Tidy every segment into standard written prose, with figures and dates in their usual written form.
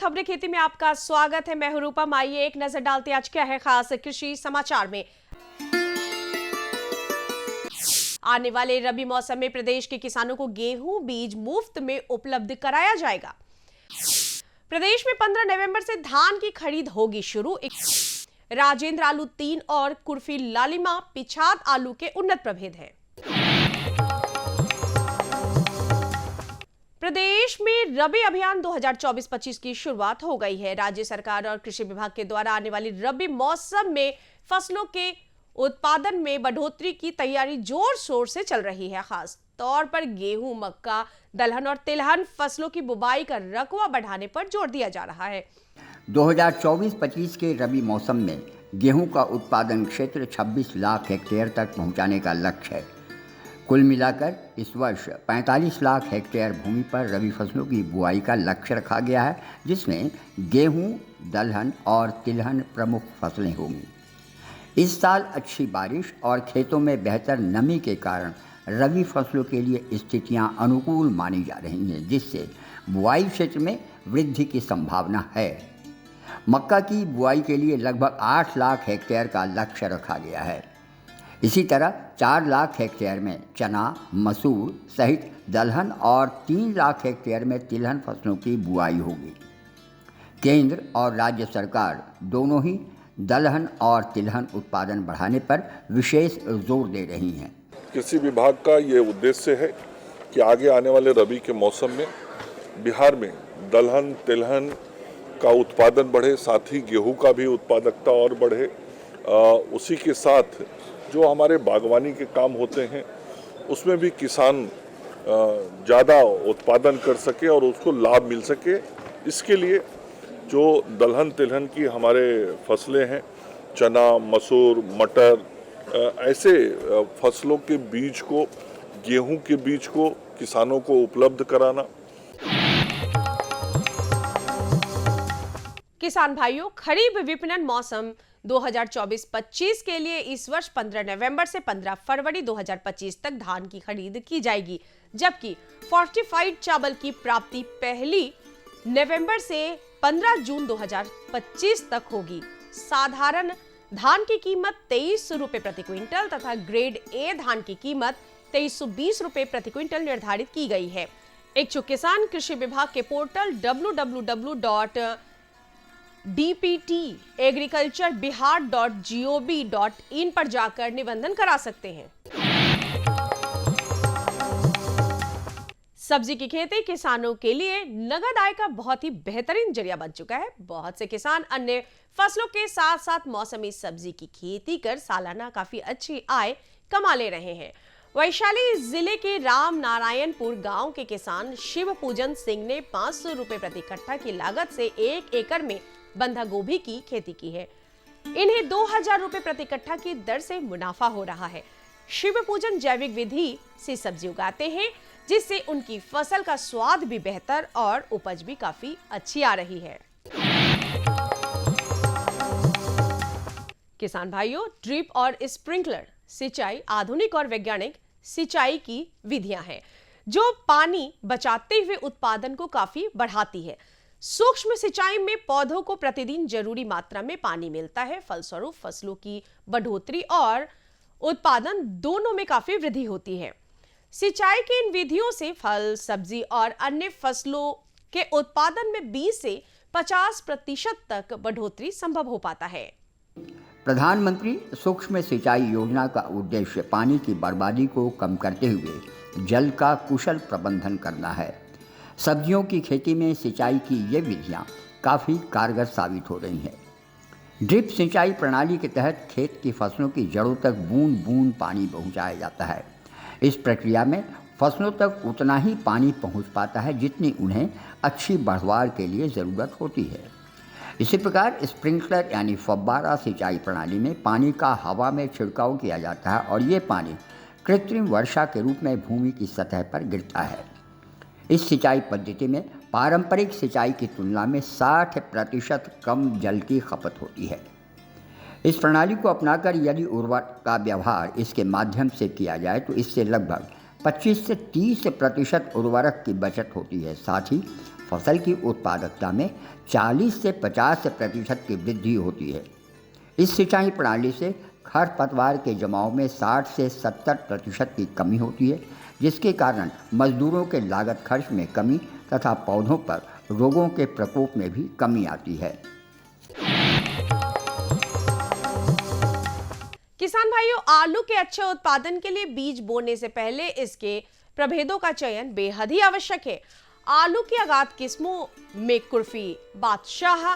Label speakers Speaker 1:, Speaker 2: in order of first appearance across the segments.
Speaker 1: खबरें खेती में आपका स्वागत है। मैं हूं रूपम। आइए एक नजर डालते हैं आज क्या है खास कृषि समाचार में। आने वाले रबी मौसम में प्रदेश के किसानों को गेहूं बीज मुफ्त में उपलब्ध कराया जाएगा। प्रदेश में 15 नवंबर से धान की खरीद होगी शुरू। राजेंद्र आलू 3 और कुर्फी लालिमा पिछात आलू के उन्नत प्रभेद हैं। प्रदेश में रबी अभियान 2024-25 की शुरुआत हो गई है। राज्य सरकार और कृषि विभाग के द्वारा आने वाली रबी मौसम में फसलों के उत्पादन में बढ़ोतरी की तैयारी जोर शोर से चल रही है। खास तौर पर गेहूं, मक्का, दलहन और तिलहन फसलों की बुवाई का रकबा बढ़ाने पर जोर दिया जा रहा है।
Speaker 2: 2024-25 के रबी मौसम में गेहूं का उत्पादन क्षेत्र 26 लाख हेक्टेयर तक पहुंचाने का लक्ष्य है। कुल मिलाकर इस वर्ष 45 लाख हेक्टेयर भूमि पर रबी फसलों की बुआई का लक्ष्य रखा गया है, जिसमें गेहूं, दलहन और तिलहन प्रमुख फसलें होंगी। इस साल अच्छी बारिश और खेतों में बेहतर नमी के कारण रबी फसलों के लिए स्थितियां अनुकूल मानी जा रही हैं, जिससे बुआई क्षेत्र में वृद्धि की संभावना है। मक्का की बुआई के लिए लगभग 8 लाख हेक्टेयर का लक्ष्य रखा गया है। इसी तरह 4 लाख हेक्टेयर में चना, मसूर सहित दलहन और 3 लाख हेक्टेयर में तिलहन फसलों की बुआई होगी। केंद्र और राज्य सरकार दोनों ही दलहन और तिलहन उत्पादन बढ़ाने पर विशेष जोर दे रही हैं।
Speaker 3: कृषि विभाग का ये उद्देश्य है कि आगे आने वाले रबी के मौसम में बिहार में दलहन, तिलहन का उत्पादन बढ़े, साथ ही गेहूं का भी उत्पादकता और बढ़े। उसी के साथ जो हमारे बागवानी के काम होते हैं उसमें भी किसान ज़्यादा उत्पादन कर सके और उसको लाभ मिल सके। इसके लिए जो दलहन तिलहन की हमारे फसलें हैं, चना, मसूर, मटर, ऐसे फसलों के बीज को, गेहूं के बीज को किसानों को उपलब्ध कराना।
Speaker 1: किसान भाइयों, खरीफ विपणन मौसम 2024-25 के लिए इस वर्ष 15 नवंबर से 15 फरवरी 2025 तक धान की खरीद की जाएगी, जबकि फोर्टिफाइड चावल की प्राप्ति 1 नवंबर से 15 जून 2025 तक होगी। साधारण धान की कीमत 2300 रुपए प्रति क्विंटल तथा ग्रेड ए धान की कीमत 2320 रुपए प्रति क्विंटल निर्धारित की गई है। इच्छुक किसान कृषि विभाग के पोर्टल www.dptagriculturebihar.gov.in पर जाकर निबंधन करा सकते हैं। सब्जी की खेती किसानों के लिए नगद आय का बहुत ही बेहतरीन जरिया बन चुका है। बहुत से किसान अन्य फसलों के साथ साथ मौसमी सब्जी की खेती कर सालाना काफी अच्छी आय कमा ले रहे हैं। वैशाली जिले के राम नारायणपुर गांव के किसान शिव पूजन सिंह ने 500 रुपए प्रति कट्ठा की लागत से 1 एकड़ में बंधा गोभी की खेती की है। इन्हें 2000 रुपए प्रति कट्ठा की दर से मुनाफा हो रहा है। शिव पूजन जैविक विधि से सब्जी उगाते हैं, जिससे उनकी फसल का स्वाद भी बेहतर और उपज भी काफी अच्छी आ रही है। किसान भाइयों, ड्रिप और स्प्रिंकलर सिंचाई आधुनिक और वैज्ञानिक सिंचाई की विधियां हैं, जो पानी बचाते हुए उत्पादन को काफी बढ़ाती है। सूक्ष्म सिंचाई में पौधों को प्रतिदिन जरूरी मात्रा में पानी मिलता है। फलस्वरूप फसलों की बढ़ोतरी और उत्पादन दोनों में काफी वृद्धि होती है। सिंचाई की इन विधियों से फल, सब्जी और अन्य फसलों के उत्पादन में 20 से 50% तक बढ़ोतरी संभव हो पाता है।
Speaker 2: प्रधानमंत्री सूक्ष्म सिंचाई योजना का उद्देश्य पानी की बर्बादी को कम करते हुए जल का कुशल प्रबंधन करना है। सब्जियों की खेती में सिंचाई की ये विधियाँ काफ़ी कारगर साबित हो रही हैं। ड्रिप सिंचाई प्रणाली के तहत खेत की फसलों की जड़ों तक बूंद बूंद पानी पहुँचाया जाता है। इस प्रक्रिया में फसलों तक उतना ही पानी पहुँच पाता है जितनी उन्हें अच्छी बढ़वार के लिए ज़रूरत होती है। इसी प्रकार स्प्रिंकलर यानी फव्वारा सिंचाई प्रणाली में पानी का हवा में छिड़काव किया जाता है और ये पानी कृत्रिम वर्षा के रूप में भूमि की सतह पर गिरता है। इस सिंचाई पद्धति में पारंपरिक सिंचाई की तुलना में 60% कम जल की खपत होती है। इस प्रणाली को अपनाकर यदि उर्वरक का व्यवहार इसके माध्यम से किया जाए तो इससे लगभग 25 से 30% उर्वरक की बचत होती है। साथ ही फसल की उत्पादकता में 40 से 50% की वृद्धि होती है। इस सिंचाई प्रणाली से खरपतवार के जमाव में 60 से 70% की कमी होती है, जिसके कारण मजदूरों के लागत खर्च में कमी तथा पौधों पर रोगों के प्रकोप में भी कमी आती है।
Speaker 1: किसान भाइयों, आलू के अच्छे उत्पादन के लिए बीज बोने से पहले इसके प्रभेदों का चयन बेहद ही आवश्यक है। आलू की अगाध किस्मों में कुर्फी बादशाह,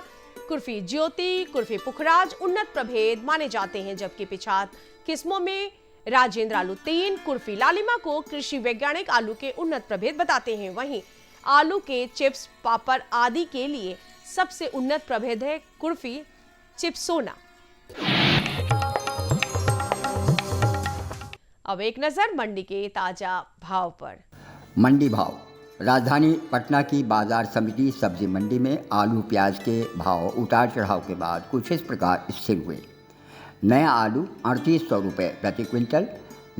Speaker 1: कुर्फी ज्योति, कुर्फी पुखराज उन्नत प्रभेद माने जाते हैं, जबकि पिछात किस्मों में राजेंद्र आलू 3, कुर्फी लालिमा को कृषि वैज्ञानिक आलू के उन्नत प्रभेद बताते हैं। वहीं आलू के चिप्स, पापड़ आदि के लिए सबसे उन्नत प्रभेद है कुर्फी चिप्सोना। अब एक नजर मंडी के ताजा भाव पर।
Speaker 2: मंडी भाव। राजधानी पटना की बाजार समिति सब्जी मंडी में आलू प्याज के भाव उतार चढ़ाव के बाद कुछ इस प्रकार स्थिर हुए। नया आलू 3800 रुपये प्रति क्विंटल,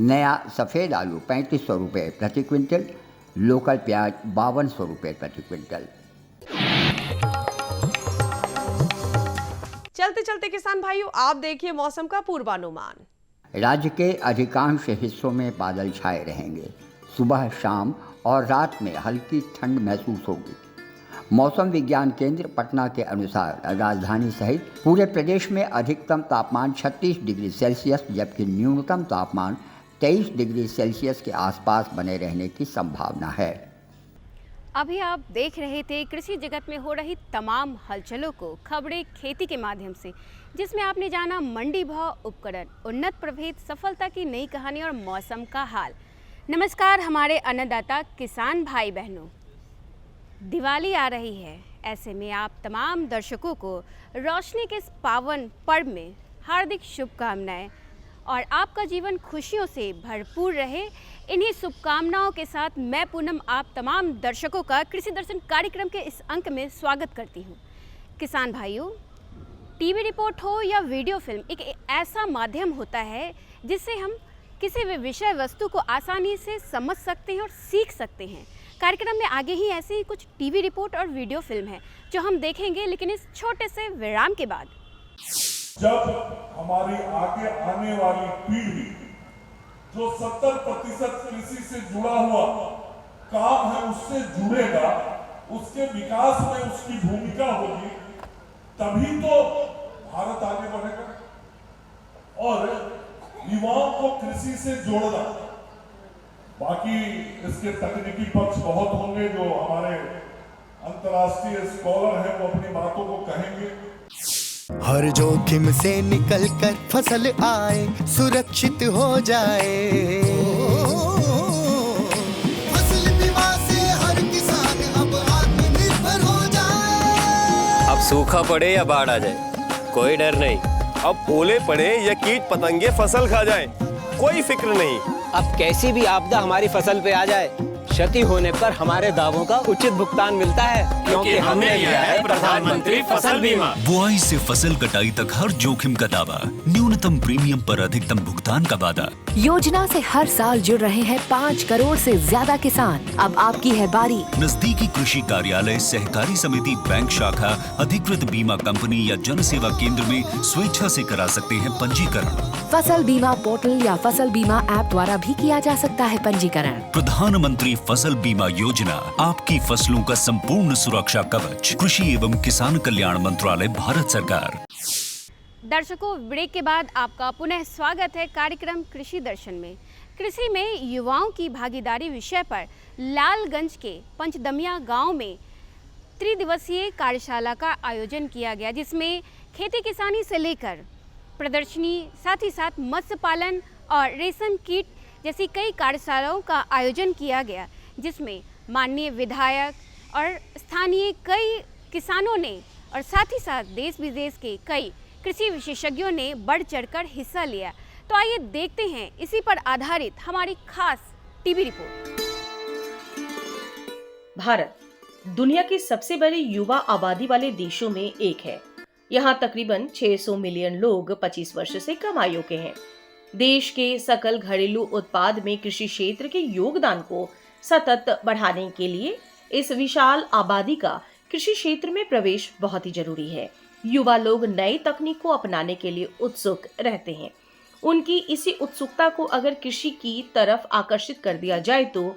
Speaker 2: नया सफ़ेद आलू 3500 रुपये प्रति क्विंटल, लोकल प्याज 5200 रुपये प्रति क्विंटल।
Speaker 1: चलते चलते किसान भाइयों, आप देखिए मौसम का पूर्वानुमान।
Speaker 2: राज्य के अधिकांश हिस्सों में बादल छाए रहेंगे। सुबह, शाम और रात में हल्की ठंड महसूस होगी। मौसम विज्ञान केंद्र पटना के अनुसार राजधानी सहित पूरे प्रदेश में अधिकतम तापमान 36 डिग्री सेल्सियस जबकि न्यूनतम तापमान 23 डिग्री सेल्सियस के आसपास बने रहने की संभावना है।
Speaker 4: अभी आप देख रहे थे कृषि जगत में हो रही तमाम हलचलों को खबरें खेती के माध्यम से, जिसमें आपने जाना मंडी भाव, उपकरण, उन्नत प्रभेद, सफलता की नई कहानी और मौसम का हाल। नमस्कार हमारे अन्नदाता किसान भाई बहनों, दिवाली आ रही है, ऐसे में आप तमाम दर्शकों को रोशनी के इस पावन पर्व में हार्दिक शुभकामनाएं और आपका जीवन खुशियों से भरपूर रहे। इन्हीं शुभकामनाओं के साथ मैं पूनम आप तमाम दर्शकों का कृषि दर्शन कार्यक्रम के इस अंक में स्वागत करती हूँ। किसान भाइयों, टीवी रिपोर्ट हो या वीडियो फिल्म एक ऐसा माध्यम होता है जिससे हम किसी भी विषय वस्तु को आसानी से समझ सकते हैं और सीख सकते हैं। कार्यक्रम में आगे ही ऐसे ही कुछ टीवी रिपोर्ट और वीडियो फिल्म है जो हम देखेंगे, लेकिन इस छोटे से विराम के बाद।
Speaker 5: जब हमारी आगे आने वाली पीढ़ी जो 70% कृषि से जुड़ा हुआ काम है उससे जुड़ेगा, उसके विकास में उसकी भूमिका होगी, तभी तो भारत आगे बढ़ेगा। और युवाओं को कृषि से जोड़ना, बाकी इसके तकनीकी पक्ष बहुत होंगे जो हमारे अंतर्राष्ट्रीय स्कॉलर हैं, वो अपनी बातों को कहेंगे।
Speaker 6: हर जोखिम से निकल कर फसल आए, सुरक्षित हो जाए, फसल बीमा से हर किसान अब आत्मनिर्भर हो जाए।
Speaker 7: अब सूखा पड़े या बाढ़ आ जाए, कोई डर नहीं।
Speaker 8: अब ओले पड़े या कीट पतंगे फसल खा जाए, कोई फिक्र नहीं।
Speaker 9: अब कैसी भी आपदा हमारी फसल पे आ जाए, क्षति होने पर हमारे दावों का उचित भुगतान मिलता है, क्योंकि हमने लिया है प्रधानमंत्री फसल बीमा।
Speaker 10: बुआई से फसल कटाई तक हर जोखिम का दावा, न्यूनतम प्रीमियम पर अधिकतम भुगतान का वादा।
Speaker 11: योजना से हर साल जुड़ रहे हैं 5 करोड़ से ज्यादा किसान। अब आपकी है बारी।
Speaker 10: नजदीकी कृषि कार्यालय, सहकारी समिति, बैंक शाखा, अधिकृत बीमा कंपनी या जन सेवा केंद्र में स्वेच्छा से करा सकते हैं पंजीकरण।
Speaker 11: फसल बीमा पोर्टल या फसल बीमा ऐप द्वारा भी किया जा सकता है पंजीकरण।
Speaker 10: प्रधानमंत्री फसल बीमा योजना, आपकी फसलों का संपूर्ण सुरक्षा कवच। कृषि एवं किसान कल्याण मंत्रालय, भारत सरकार।
Speaker 4: दर्शकों, ब्रेक के बाद आपका पुनः स्वागत है कार्यक्रम कृषि दर्शन में। कृषि में युवाओं की भागीदारी विषय पर लालगंज के पंचदमिया गांव में त्रिदिवसीय कार्यशाला का आयोजन किया गया, जिसमें खेती किसानी से लेकर प्रदर्शनी, साथ ही साथ मत्स्य पालन और रेशम कीट जैसी कई कार्यशालाओं का आयोजन किया गया, जिसमें माननीय विधायक और स्थानीय कई किसानों ने और साथ ही साथ देश विदेश के कई कृषि विशेषज्ञों ने बढ़ चढ़कर हिस्सा लिया। तो आइए देखते हैं इसी पर आधारित हमारी खास टीवी रिपोर्ट।
Speaker 12: भारत दुनिया की सबसे बड़ी युवा आबादी वाले देशों में एक है। यहाँ तकरीबन 600 मिलियन लोग 25 वर्ष से कम आयु के हैं। देश के सकल घरेलू उत्पाद में कृषि क्षेत्र के योगदान को सतत बढ़ाने के लिए इस विशाल आबादी का कृषि क्षेत्र में प्रवेश बहुत ही जरूरी है। युवा लोग नई तकनीक को अपनाने के लिए उत्सुक रहते हैं। उनकी इसी उत्सुकता को अगर कृषि की तरफ आकर्षित कर दिया जाए तो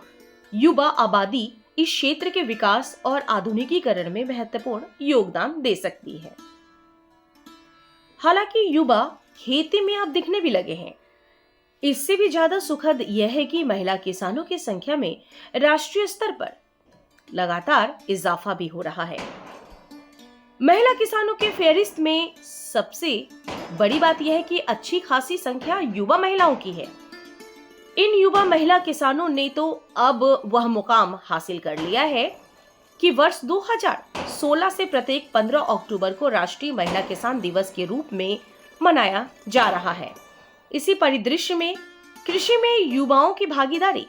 Speaker 12: युवा आबादी इस क्षेत्र के विकास और आधुनिकीकरण में महत्वपूर्ण योगदान दे सकती है। हालांकि युवा खेती में अब दिखने भी लगे हैं। इससे भी ज्यादा सुखद यह है कि महिला किसानों की संख्या में राष्ट्रीय स्तर पर लगातार इजाफा भी हो रहा है। महिला किसानों के फेहरिस्त में सबसे बड़ी बात यह है कि अच्छी खासी संख्या युवा महिलाओं की है। इन युवा महिला किसानों ने तो अब वह मुकाम हासिल कर लिया है कि वर्ष 2016 से प्रत्येक 15 अक्टूबर को राष्ट्रीय महिला किसान दिवस के रूप में मनाया जा रहा है। इसी परिदृश्य में कृषि में युवाओं की भागीदारी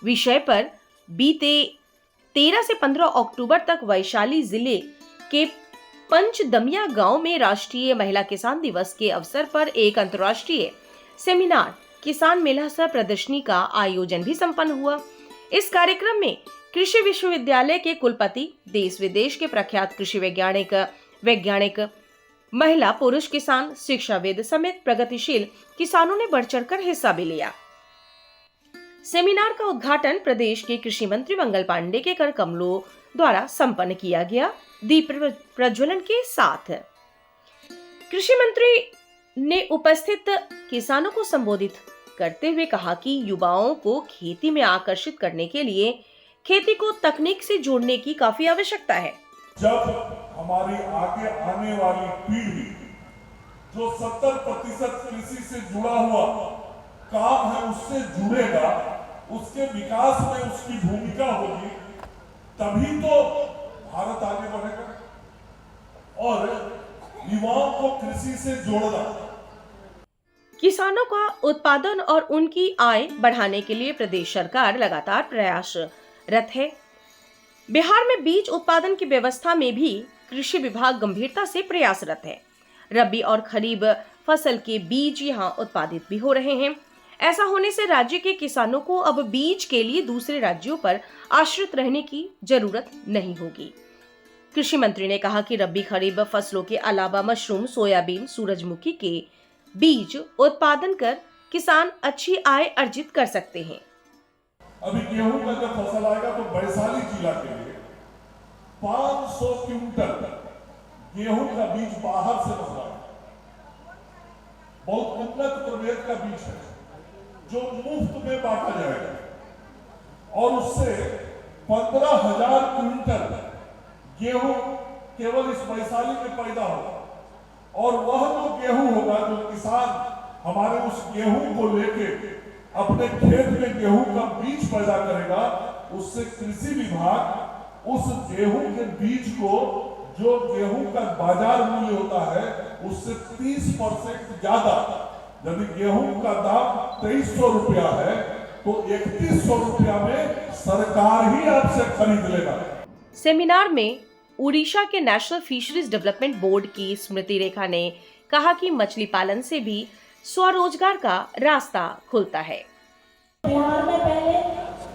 Speaker 12: विषय पर बीते 13 से 15 अक्टूबर तक वैशाली जिले के पंचदमिया गांव में राष्ट्रीय महिला किसान दिवस के अवसर पर एक अंतर्राष्ट्रीय सेमिनार किसान मेला सह प्रदर्शनी का आयोजन भी संपन्न हुआ। इस कार्यक्रम में कृषि विश्वविद्यालय के कुलपति, देश विदेश के प्रख्यात कृषि वैज्ञानिक, महिला पुरुष किसान, शिक्षाविद समेत प्रगतिशील किसानों ने बढ़ चढ़कर हिस्सा भी लिया। सेमिनार का उद्घाटन प्रदेश के कृषि मंत्री मंगल पांडे के कर कमलों द्वारा संपन्न किया गया। दीप प्रज्वलन के साथ कृषि मंत्री ने उपस्थित किसानों को संबोधित करते हुए कहा कि युवाओं को खेती में आकर्षित करने के लिए खेती को तकनीक से जोड़ने की काफी आवश्यकता है।
Speaker 5: जब हमारी आगे आने वाली पीढ़ी जो 70% कृषि से जुड़ा हुआ काम है उससे जुड़ेगा, उसके विकास में उसकी भूमिका होगी, तभी तो भारत आगे बढ़ेगा। और युवाओं को कृषि से जोड़ना,
Speaker 12: किसानों का उत्पादन और उनकी आय बढ़ाने के लिए प्रदेश सरकार लगातार प्रयासरत है। बिहार में बीज उत्पादन की व्यवस्था में भी कृषि विभाग गंभीरता से प्रयासरत है। रबी और खरीफ फसल के बीज यहां उत्पादित भी हो रहे हैं। ऐसा होने से राज्य के किसानों को अब बीज के लिए दूसरे राज्यों पर आश्रित रहने की जरूरत नहीं होगी। कृषि मंत्री ने कहा कि रबी खरीफ फसलों के अलावा मशरूम, सोयाबीन, सूरजमुखी के बीज उत्पादन कर किसान अच्छी आय अर्जित कर सकते हैं।
Speaker 5: अभी गेहूं का जब फसल आएगा तो वैशाली जिला के लिए 500 क्विंटल गेहूं का बीज बाहर से मंगवाया। बहुत उन्नत प्रभेद का बीज है जो मुफ्त में बांटा जाएगा और उससे 15,000 क्विंटल गेहूं केवल इस वैशाली में पैदा होगा। और वह जो गेहूं होगा, जो किसान हमारे उस गेहूं को लेके अपने खेत में गेहूं का बीज पैदा करेगा, उससे कृषि विभाग उस गेहूं के बीज को, जो गेहूं का बाजार मूल्य होता है, उससे 30% ज्यादा, यदि गेहूं का दाम 2300 रुपया है तो 3100 रुपया में सरकार ही आपसे खरीद लेगा।
Speaker 12: सेमिनार में उड़ीसा के नेशनल फिशरीज डेवलपमेंट बोर्ड की स्मृति रेखा ने कहा कि मछली पालन से भी स्वरोजगार का रास्ता खुलता है।
Speaker 13: बिहार में पहले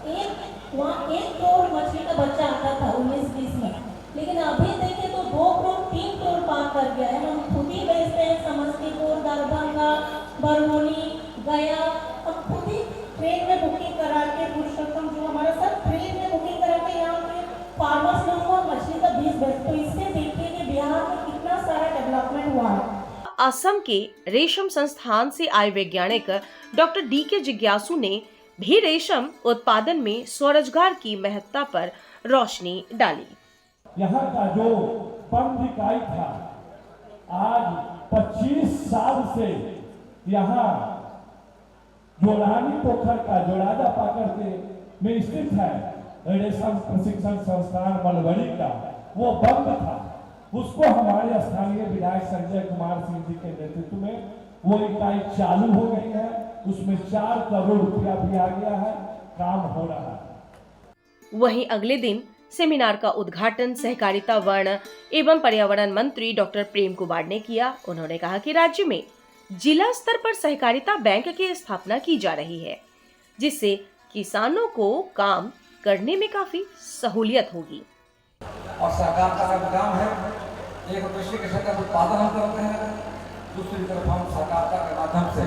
Speaker 13: एक करोड़ मछली का बच्चा आता था 19-20 में, लेकिन अभी देखें तो 2 करोड़ 3 करोड़ पार कर गया है। हम खुद ही बेचते हैं, समस्तीपुर, दरभंगा, बरौनी, गया, हम खुद ही ट्रेन में बुकिंग करा के, पुरुषोत्तम जो हमारा सब ट्रेन में बुकिंग करा के यहाँ पे फार्मर्स लोगों को मछली का बीज बेचते। तो इससे देखिए कि बिहार में कितना सारा डेवलपमेंट हुआ है।
Speaker 12: असम के रेशम संस्थान से आए वैज्ञानिक डॉक्टर डी.के. जिज्ञासु ने भी रेशम उत्पादन में स्वरोजगार की महत्ता पर रोशनी डाली।
Speaker 14: यहाँ का जो पर्णिकाई था, आज 25 साल से यहाँ जो रानी पोखर का जो राजा पाकर के में स्थित है रेशम प्रशिक्षण संस्थान मलबरी का, वो बंद था। उसको हमारे स्थानीय विधायक संजय कुमार सिंह जी के नेतृत्व में वो इकाई चालू हो गई है। उसमें 4 करोड़ रुपया भी आ गया है, काम हो रहा है।
Speaker 12: वहीं अगले दिन सेमिनार का उद्घाटन सहकारिता, वन एवं पर्यावरण मंत्री डॉक्टर प्रेम कुमार ने किया। उन्होंने कहा कि राज्य में जिला स्तर पर सहकारिता बैंक की स्थापना की जा रही है, जिससे किसानों को काम करने में काफी सहूलियत होगी।
Speaker 15: और सहकारिता का काम है, एक कृषि के क्षेत्र में उत्पादन हम करते हैं, दूसरी तरफ हम सहकारिता के माध्यम से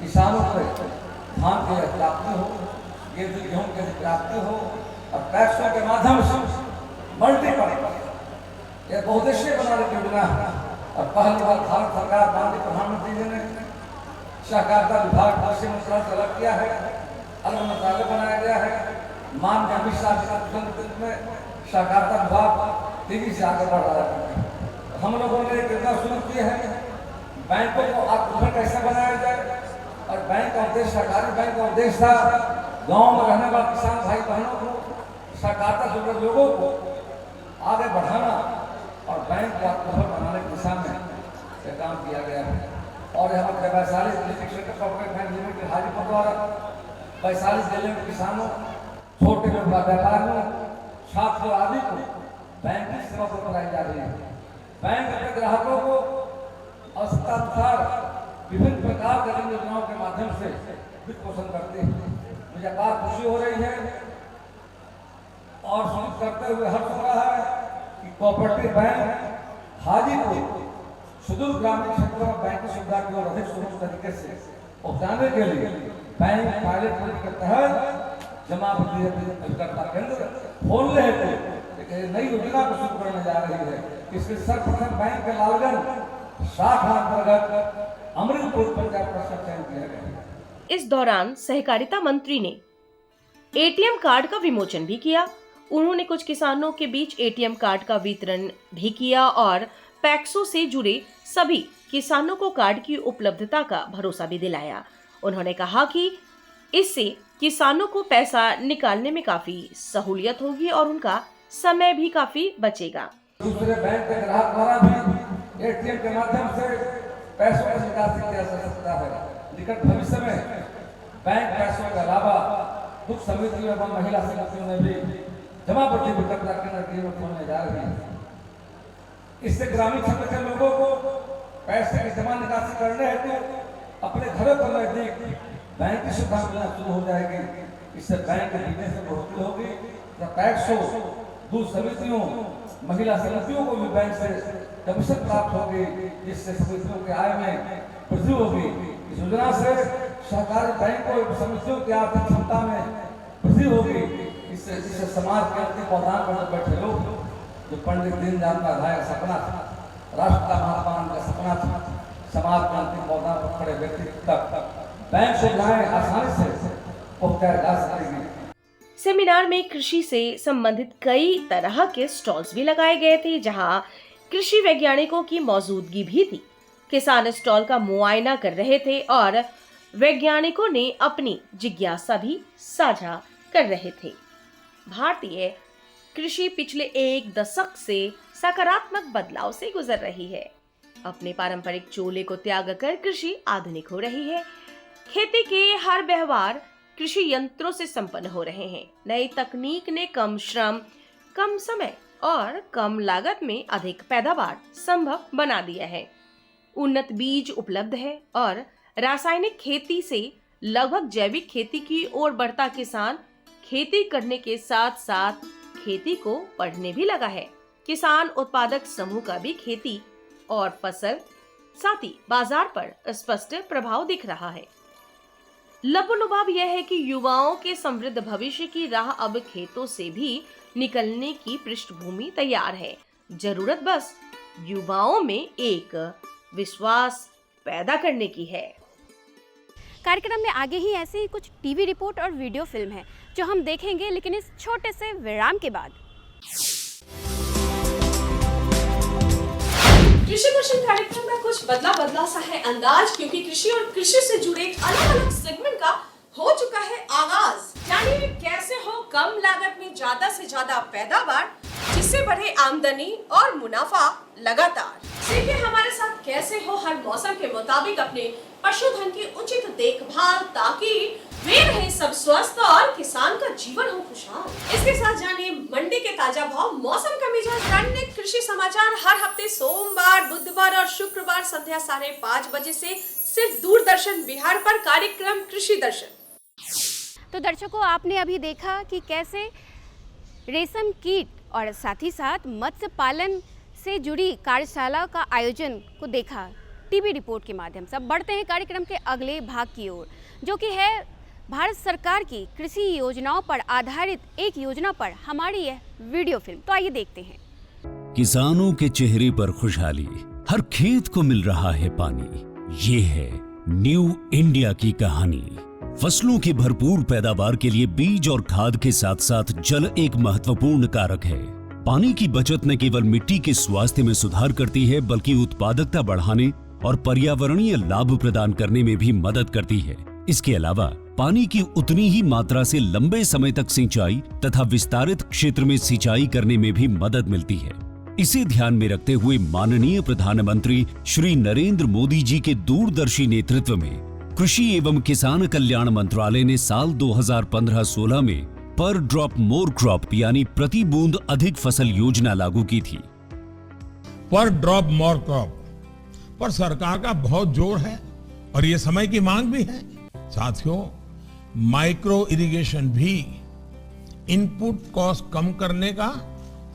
Speaker 15: किसानों को धान की प्राप्ति हो, गेहूं की प्राप्ति हो, और पैक्सों के माध्यम से मल्टीपल यह बहुउद्देशीय बनाने की योजना है। और पहली बार भारत सरकार माननीय प्रधानमंत्री जी ने सहकारिता विभाग कृषि मंत्रालय से अलग किया है, अलग मंत्रालय बनाया गया है। माननीय अमित शाह जी के नेतृत्व में सहकारिता विभाग तेजी से आगे बढ़ रहा है। हम लोगों ने एक योजना शुरू की है, बैंकों को आत्मनिर्भर कैसे बनाया जाए, और बैंक का उद्देश्य, सहकारी बैंक का उद्देश्य था गाँव में रहने वाले किसान भाई बहनों को, सहकारिता से जुड़े लोगों को आगे बढ़ाना और बैंक को आत्मनिर्भर बनाने की दिशा में यह काम किया गया है। और यहाँ पर वैशाली लिमिटेड हाजीपुर द्वारा वैशाली जिले में किसानों, छोटे व्यापारियों, छात्रों आदि को बैंकिंग सेवा प्रदान जा रही है। बैंक अपने ग्राहकों को आवश्यकतानुसार विभिन्न प्रकार की योजनाओं के माध्यम से वित्त पोषण करते हैं। मुझे अपार खुशी हो रही है और सुनिश्चित करते हुए हर्ष हो रहा है कि कोऑपरेटिव बैंक हाजीपुर सुदूर ग्रामीण क्षेत्रों में बैंक की सुविधा की ओर अधिक सुगम तरीके से पहुंचाने के लिए बैंक पायलट प्रोजेक्ट के तहत जमा अभिकर्ता केंद्र खोल रहे थे। एक नई योजना को शुरू करने जा रही है। इसके सर्वप्रथम बैंक के लालगंज शाखा अंतर्गत अमृतपुर पंचायत का चयन किया गया।
Speaker 12: इस दौरान सहकारिता मंत्री ने एटीएम कार्ड का विमोचन भी किया। उन्होंने कुछ किसानों के बीच एटीएम कार्ड का वितरण भी किया और पैक्सों से जुड़े सभी किसानों को कार्ड की उपलब्धता का भरोसा भी दिलाया। उन्होंने कहा कि इससे किसानों को पैसा निकालने में काफी सहूलियत होगी और उनका समय भी काफी बचेगा।
Speaker 15: दूसरे बैंक के ग्राहक द्वारा भी एटीएम के माध्यम से पैसों की निकासी किया जा सकता है। निकट भविष्य में बैंक पैसों के अलावा दुख समितियों एवं महिला समितियों में भी जमा पर्ची वितरण केंद्र की होने जा रही है। इससे ग्रामीण क्षेत्र के लोगों को पैसे की जमा निकासी करने हेतु अपने घरों पर नजदीक बैंक की सुविधा मिलना शुरू हो जाएगी। इससे बैंक के बिजनेस में बढ़ोतरी होगी। पैक्सों, दूध समितियों, महिला समितियों को भी बैंक से कमीशन प्राप्त होगी, जिससे समितियों के आय में वृद्धि होगी। इस योजना से सहकारी बैंकों और समितियों की आर्थिक क्षमता में वृद्धि होगी। इससे समाज के अंतिम प्रधान पर बैठे लोग, जो पंडित दीनदयाल उपाध्याय का सपना था, राष्ट्रपिता महात्मा गांधी का सपना था, समाज के अंतिम प्रधान पर खड़े व्यक्ति तक बैंक सुविधाएं आसानी से पहुंचाई जा सकेगी।
Speaker 12: सेमिनार में कृषि से संबंधित कई तरह के स्टॉल्स भी लगाए गए थे, जहां कृषि वैज्ञानिकों की मौजूदगी भी थी। किसान स्टॉल का मुआयना कर रहे थे और वैज्ञानिकों ने अपनी जिज्ञासा भी साझा कर रहे थे। भारतीय कृषि पिछले एक दशक से सकारात्मक बदलाव से गुजर रही है। अपने पारंपरिक चोले को त्याग कर कृषि आधुनिक हो रही है। खेती के हर व्यवहार कृषि यंत्रों से संपन्न हो रहे हैं। नई तकनीक ने कम श्रम, कम समय और कम लागत में अधिक पैदावार संभव बना दिया है। उन्नत बीज उपलब्ध है और रासायनिक खेती से लगभग जैविक खेती की ओर बढ़ता किसान खेती करने के साथ साथ खेती को पढ़ने भी लगा है। किसान उत्पादक समूह का भी खेती और फसल साथ ही बाजार पर स्पष्ट प्रभाव दिख रहा है। लबोलुबाब यह है कि युवाओं के समृद्ध भविष्य की राह अब खेतों से भी निकलने की पृष्ठभूमि तैयार है। जरूरत बस युवाओं में एक विश्वास पैदा करने की है।
Speaker 4: कार्यक्रम में आगे ही ऐसे ही कुछ टीवी रिपोर्ट और वीडियो फिल्म है जो हम देखेंगे, लेकिन इस छोटे से विराम के बाद।
Speaker 1: कृषि मिशन कार्यक्रम में कुछ बदला सा है अंदाज, क्योंकि कृषि और कृषि से जुड़े अलग अलग सेगमेंट का हो चुका है आगाज। जानिए कैसे हो कम लागत में ज्यादा से ज्यादा पैदावार, जिससे बढ़े आमदनी और मुनाफा लगातार। सीखिए हमारे साथ कैसे हो हर मौसम के मुताबिक अपने पशुधन की उचित देखभाल, ताकि वे रहे सब स्वस्थ और किसान का जीवन हो खुशहाल। इसके साथ जानिए मंडी के ताजा भाव, मौसम का मिजाज, दैनिक कृषि समाचार हर हफ्ते सोमवार, बुधवार और शुक्रवार संध्या 5:30 बजे से सिर्फ दूरदर्शन बिहार पर कार्यक्रम कृषि दर्शन।
Speaker 4: तो दर्शकों, आपने अभी देखा कि कैसे रेशम कीट और साथ ही साथ मत्स्य पालन से जुड़ी कार्यशाला का आयोजन को देखा टीवी रिपोर्ट के माध्यम से। अब बढ़ते हैं कार्यक्रम के अगले भाग की ओर, जो कि है भारत सरकार की कृषि योजनाओं पर आधारित एक योजना पर हमारी यह वीडियो फिल्म। तो आइए देखते हैं।
Speaker 10: किसानों के चेहरे पर खुशहाली, हर खेत को मिल रहा है पानी। ये है न्यू इंडिया की कहानी। फसलों की भरपूर पैदावार के लिए बीज और खाद के साथ साथ जल एक महत्वपूर्ण कारक है। पानी की बचत न केवल मिट्टी के स्वास्थ्य में सुधार करती है, बल्कि उत्पादकता बढ़ाने और पर्यावरणीय लाभ प्रदान करने में भी मदद करती है। इसके अलावा पानी की उतनी ही मात्रा से लंबे समय तक सिंचाई तथा विस्तारित क्षेत्र में सिंचाई करने में भी मदद मिलती है। इसे ध्यान में रखते हुए माननीय प्रधानमंत्री श्री नरेंद्र मोदी जी के दूरदर्शी नेतृत्व में कृषि एवं किसान कल्याण मंत्रालय ने साल 2015-16 में पर ड्रॉप मोर क्रॉप यानी प्रति बूंद अधिक फसल योजना लागू की थी।
Speaker 16: पर ड्रॉप मोर क्रॉप पर सरकार का बहुत जोर है और ये समय की मांग भी है। साथियों, माइक्रो इरिगेशन भी इनपुट कॉस्ट कम करने का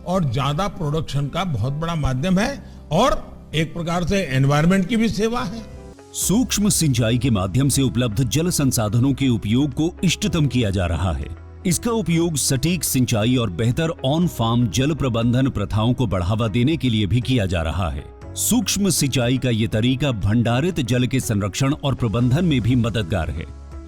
Speaker 16: और ज्यादा प्रोडक्शन का बहुत बड़ा माध्यम है और एक प्रकार से एनवायरनमेंट की भी सेवा है।
Speaker 10: सूक्ष्म सिंचाई के माध्यम से उपलब्ध जल संसाधनों के उपयोग को इष्टतम किया जा रहा है। इसका उपयोग सटीक सिंचाई और बेहतर ऑन फार्म जल प्रबंधन प्रथाओं को बढ़ावा देने के लिए भी किया जा रहा है। सूक्ष्म सिंचाई का ये तरीका भंडारित जल के संरक्षण और प्रबंधन में भी मददगार है।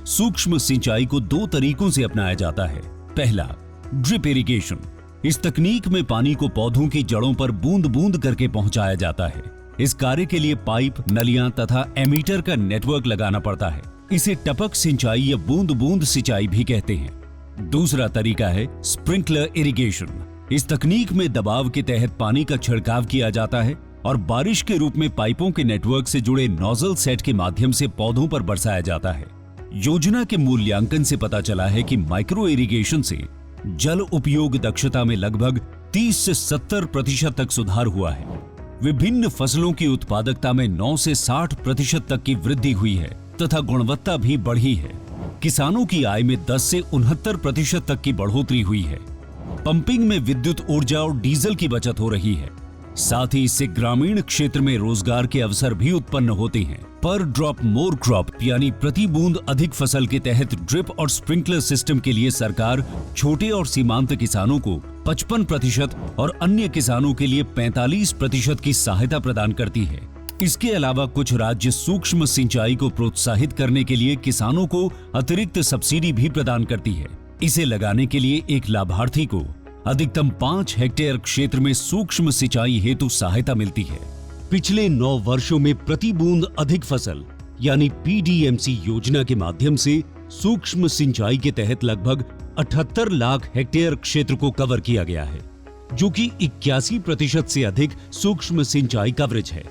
Speaker 10: सूक्ष्म सिंचाई को 2 तरीकों से अपनाया जाता है। पहला, ड्रिप इरिगेशन। इस तकनीक में पानी को पौधों की जड़ों पर बूंद बूंद करके पहुंचाया जाता है। इस कार्य के लिए पाइप, नलियां तथा एमीटर का नेटवर्क लगाना पड़ता है। इसे टपक सिंचाई या बूंद बूंद सिंचाई भी कहते हैं। दूसरा तरीका है स्प्रिंकलर इरिगेशन। इस तकनीक में दबाव के तहत पानी का छिड़काव किया जाता है और बारिश के रूप में पाइपों के नेटवर्क से जुड़े नोजल सेट के माध्यम से पौधों पर बरसाया जाता है। योजना के मूल्यांकन से पता चला है कि माइक्रो इरिगेशन से जल उपयोग दक्षता में लगभग 30 से 70% तक सुधार हुआ है। विभिन्न फसलों की उत्पादकता में 9 से 60% तक की वृद्धि हुई है तथा गुणवत्ता भी बढ़ी है। किसानों की आय में 10 से 69% तक की बढ़ोतरी हुई है। पंपिंग में विद्युत ऊर्जा और डीजल की बचत हो रही है। साथ ही इससे ग्रामीण क्षेत्र में रोजगार के अवसर भी उत्पन्न होते हैं। पर ड्रॉप मोर क्रॉप यानी प्रति बूंद अधिक फसल के तहत ड्रिप और स्प्रिंकलर सिस्टम के लिए सरकार छोटे और सीमांत किसानों को 55% और अन्य किसानों के लिए 45% की सहायता प्रदान करती है। इसके अलावा कुछ राज्य सूक्ष्म सिंचाई को प्रोत्साहित करने के लिए किसानों को अतिरिक्त सब्सिडी भी प्रदान करती है। इसे लगाने के लिए एक लाभार्थी को अधिकतम 5 हेक्टेयर क्षेत्र में सूक्ष्म सिंचाई हेतु सहायता मिलती है। पिछले 9 वर्षों में प्रति बूंद अधिक फसल यानी पीडीएमसी योजना के माध्यम से सूक्ष्म सिंचाई के तहत लगभग 78 लाख हेक्टेयर क्षेत्र को कवर किया गया है, जो कि 81% से अधिक सूक्ष्म सिंचाई कवरेज है।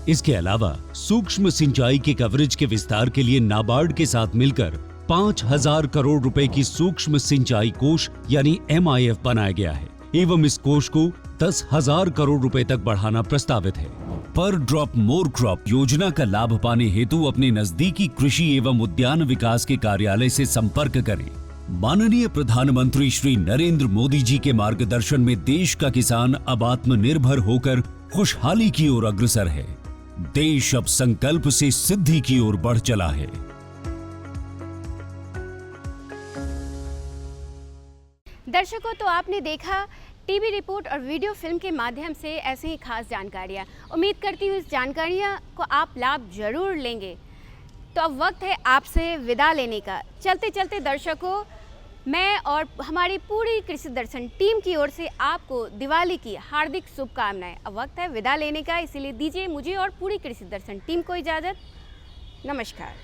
Speaker 10: इसके अलावा सूक्ष्म सिंचाई के कवरेज के विस्तार के लिए नाबार्ड के साथ मिलकर 5,000 करोड़ रुपए की सूक्ष्म सिंचाई कोष यानी MIF बनाया गया है एवं इस कोष को 10,000 करोड़ रुपए तक बढ़ाना प्रस्तावित है। पर ड्रॉप मोर क्रॉप योजना का लाभ पाने हेतु अपने नजदीकी कृषि एवं उद्यान विकास के कार्यालय से संपर्क करें। माननीय प्रधानमंत्री श्री नरेंद्र मोदी जी के मार्गदर्शन में देश का किसान अब आत्मनिर्भर होकर खुशहाली की ओर अग्रसर है। देश अब संकल्प से सिद्धि की ओर बढ़ चला है।
Speaker 4: दर्शकों, तो आपने देखा टीवी रिपोर्ट और वीडियो फिल्म के माध्यम से ऐसे ही खास जानकारियाँ। उम्मीद करती हूँ इस जानकारियाँ को आप लाभ जरूर लेंगे। तो अब वक्त है आपसे विदा लेने का। चलते चलते दर्शकों, मैं और हमारी पूरी कृषि दर्शन टीम की ओर से आपको दिवाली की हार्दिक शुभकामनाएं। अब वक्त है विदा लेने का, इसीलिए दीजिए मुझे और पूरी कृषि दर्शन टीम को इजाज़त। नमस्कार।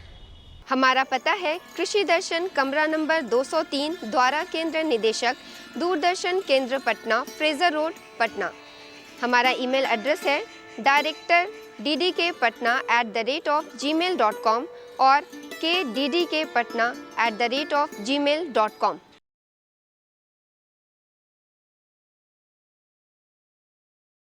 Speaker 17: हमारा पता है कृषि दर्शन, कमरा नंबर 203, द्वारा केंद्र निदेशक, दूरदर्शन केंद्र पटना, फ्रेजर रोड, पटना। हमारा ईमेल एड्रेस है director@ddkpatna@gmail.com और kddkpatna@gmail.com।